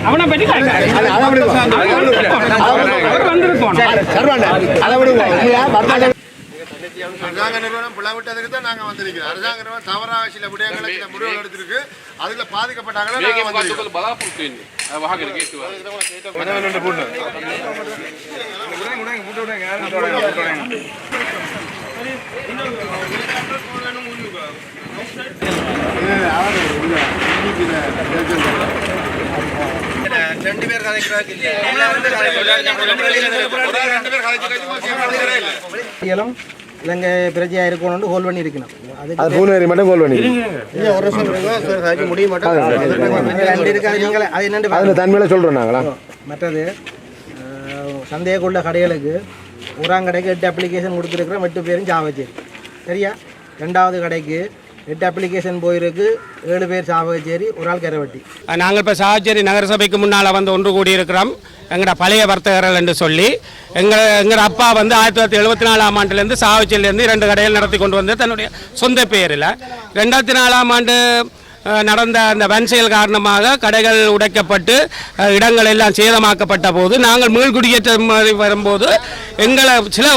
அவனை பற்றி அரசாங்க நிறுவனம் பிளவிட்டதுக்கு தான் நாங்கள் வந்திருக்கிறோம். அரசாங்க நிறுவனம் தவறாக சில விடயங்களை சில முடிவுகள் எடுத்திருக்கு. அதில் பாதிக்கப்பட்டாங்கன்னா ரெண்டு பேர் இலங்கை பிரஜையாக இருக்கணும்னு ஹோல் பண்ணி இருக்கணும். அது பூனேரி மட்டும் கோல் பண்ணி ஒரு வருஷம் முடிய மாட்டோம். அது என்னென்று தன்மையில சொல்றோம் நாங்களா. மற்றது சந்தேகக்குள்ள கடைகளுக்கு கடைக்கு 8 அப்ளிகேஷன் கொடுத்துருக்குறோம். 8 பேரும் சாவச்சேரி சரியா. 2வது கடைக்கு 8 அப்ளிகேஷன் போயிருக்கு. 7 பேர் சாவச்சேரி, ஒரு ஆள் கரைவட்டி. நாங்கள் இப்போ சாவச்சேரி நகரசபைக்கு முன்னால் வந்து ஒன்று கூடியிருக்கிறோம். எங்களோட பழைய வர்த்தகர்கள் என்று சொல்லி எங்களோட அப்பா வந்து 1974ஆம் ஆண்டுலேருந்து சாவச்சேரியிலேருந்து 2 கடைகள் நடத்தி கொண்டு வந்து தன்னுடைய சொந்த பெயரில் 2004ஆம் ஆண்டு நடந்த அந்த வன்செயல் காரணமாக கடைகள் உடைக்கப்பட்டு இடங்கள் எல்லாம் சேதமாக்கப்பட்ட போது நாங்கள் மீள்குடியேற்றம் வரும்போது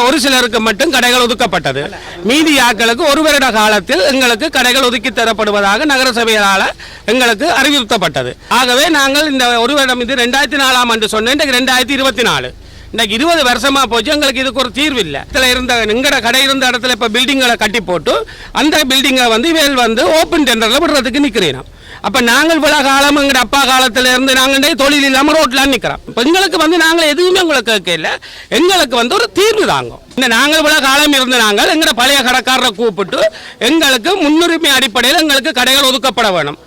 ஒரு சிலருக்கு மட்டும் கடைகள் ஒதுக்கப்பட்டது. மீதி ஆட்களுக்கு 1 வருட காலத்தில் எங்களுக்கு கடைகள் ஒதுக்கி தரப்படுவதாக நகரசபையால் எங்களுக்கு அறிவுறுத்தப்பட்டது. ஆகவே நாங்கள் இந்த 1 வருடம் இது 2004ஆம் ஆண்டு சொன்னேன். இன்றைக்கு 2024 இன்றைக்கு 20 வருஷமா போச்சு. எங்களுக்கு இதுக்கு ஒரு தீர்வு இல்லை. இதில் இருந்த எங்கட கடை இருந்த இடத்துல இப்போ பில்டிங்களை கட்டி போட்டு அந்த பில்டிங்கை வந்து இவையில் வந்து ஓப்பன் டெண்டரில் விடுறதுக்கு நிற்கிறேன். அப்போ நாங்கள் இவ்வளோ காலம் எங்கள் அப்பா காலத்தில் இருந்து நாங்கள் தொழில் இல்லாமல் ரோட்டில் நிற்கிறோம். இப்போ எங்களுக்கு வந்து நாங்கள் எதுவுமே உங்களுக்கு கேட்கல. எங்களுக்கு வந்து ஒரு தீர்வு தாங்கும். இந்த நாங்கள் இவ்வளோ காலம் இருந்து நாங்கள் எங்களோட பழைய கடைக்காரரை கூப்பிட்டு எங்களுக்கு முன்னுரிமை அடிப்படையில் எங்களுக்கு கடைகள் ஒதுக்கப்பட வேணும்.